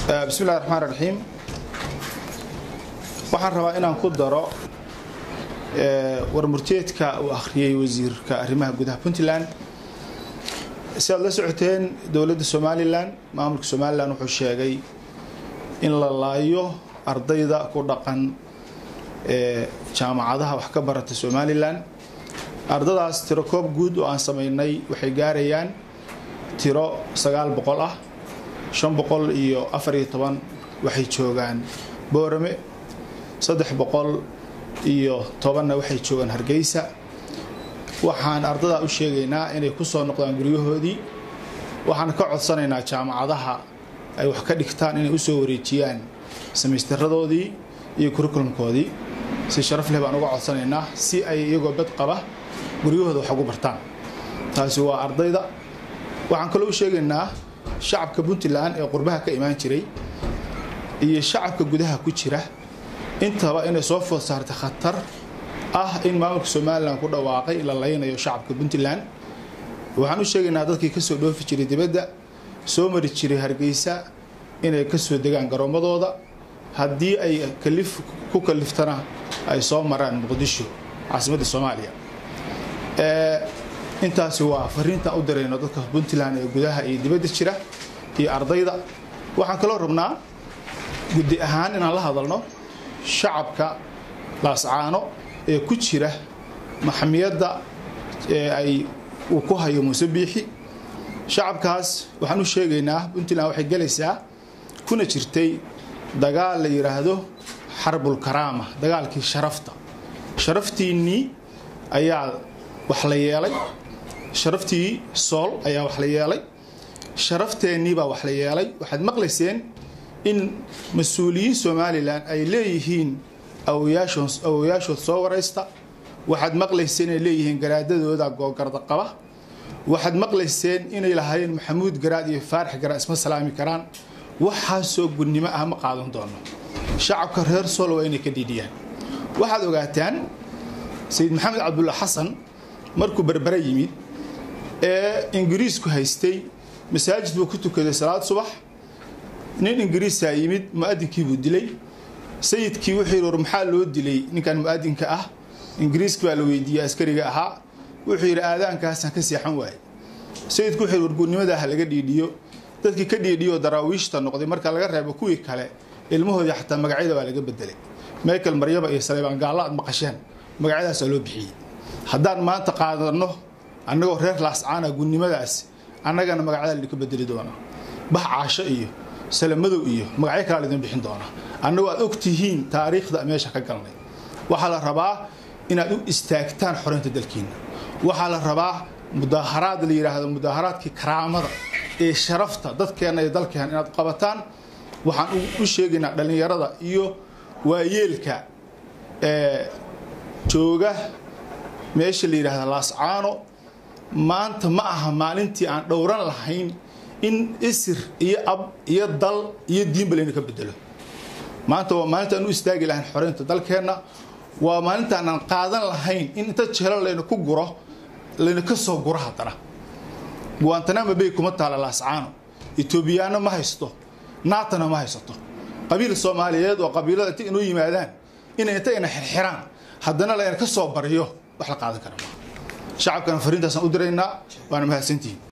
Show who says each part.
Speaker 1: بسم الله الرحمن الرحيم. waxaan rabaa inaan ku daro warmurteedka uu akhriyay wasiirka arrimaha gudaha Puntland. Si aad la socoteen dawladda Somaliland, maamulka Somaliland wuxuu sheegay in la laayo ardayda ku dhaqan jaamacadaha wax ka barata Somaliland. ardadaas tiro koob guud oo aan sameynay waxay gaarayaan tiro 900 ah. 514 waxay joogaan Boorame, 310 waxay joogaan Hargeysa. waxaan ardada u sheegaynaa inay ku soo noqdaan guryahoodii. waxaan ka codsanaynaa jaamacadaha ay wax ka dhigtaan inay u soo wareejiyaan semesteradoodii iyo curriculumkoodii. si sharaf leh baan uga codsanaynaa si ay iyagoo bad qaba guryahooda wax ugu bartaan. taasi waa ardayda. waxaan kaloo u sheegaynaa shacabka Puntland ee qurbaha ka imaan jiray iyo shacabka gudaha ku jira intaba inay soo food saartay khatar ah in maamulka Somaliland ku dhawaaqay in la laynayo shacabka Puntland. waxaan u sheegaynaa dadkii ka soo dhoofi jiray dibadda soo mari jiray Hargeysa inay ka soo degaan garoomadooda haddii ay ku kaliftana ay soo maraan Muqdisho caasimadda Soomaaliya. intaasi waa fariinta u dirayno dadka Puntland ee gudaha iyo dibadda jira iyo ardayda. waxaan kaloo rabnaa guddi ahaan inaan la hadalno shacabka Laascaano ee ku jira maxamiyadda ay uu ku hayo Muuse Biixi. shacabkaas waxaan u sheegaynaa Puntland waxay galaysaa kuna jirtay dagaal la yiraahdo Xarbul Karaama, dagaalkii sharafta. sharaftiinii ayaa wax la yeelay. sharaftii sool ayaa wax la yeelay. sharafteennii baa wax la yeelay. waxaad maqlayseen in mas'uuliyiin Somaliland ay leeyihiin awooyaashood soo waraysta. waxaad maqlayseen inay leeyihiin garaadadooda googarda qaba. waxaad maqlayseen inay lahaayeen Maxamuud Garaad iyo Faarax Garaad isma salaami karaan. waxaasoo gudnimo ah ma qaadan doono. shacabka reer sool waa inay ka dhiidhiyaan. waxaad ogaataan Sayid Maxamed Cabdulla Xasan markuu Berbera yimid ee Ingiriisku haystay masaajid buu ku tukaday salaad subax. nin Ingiriis ah yimid muadinkii buu dilay. sayidkii wuxuu yiri maxaa loo dilay ninkan muadinka ah? Ingiriiska baa la weydiiyay askariga ahaa. wuxuu yiri aadaankaas ka seexan waay. sayidku wuxuu yiri gudnimada laga dhiidhiyo. dadkii ka dhiidhiyo daraawiishta noqday marka laga reebo kuwii kale ilmahooda xataa magacyada waa laga bedelay. Michael Maryaba iyo Saleebaan Gaala aad maqasheen magacyadaas loo bixiyay. haddaan maanta qaadano annagoo reer Laascaana gudnimadaas annagana magacyada la ka bedeli doona. bax caasho iyo salamadow iyo magacyo kale la bixin doona. annagoo aad ogtihiin taariikhda meesha ka galnay. waxa la rabaa inaad u istaagtaan xoreynta dalkiina. waxa la rabaa mudaharaad la yiraahdo mudaharaadkii karaamada ee sharafta dadkeena iyo dalkeena inaad qabataan. waxaan u sheegaynaa dhalinyarada iyo waayeelka jooga meesha la yiraahdo Laascaano maanta ma aha maalintii aan dhowran lahayn in isir iyo ab iyo dal iyo diinba leena ka bedelo. maanta waa maalinta aan u istaagi lahayn xoreynta dalkeena. waa maalinta aan qaadan lahayn in inta jehelo leena ku guro leena ka soo guro hadana. Guantanamo Bay kuma taala Laascaano. Ethiopiana ma haysto. naatana ma haysto. qabiil Soomaaliyeed oo qabiilada inuu yimaadaan inay inta xirxiraan haddana leena ka soo bariyo wax la qaadan karo. shacabkana fariintaas u diraynaa waana mahadsantihiin.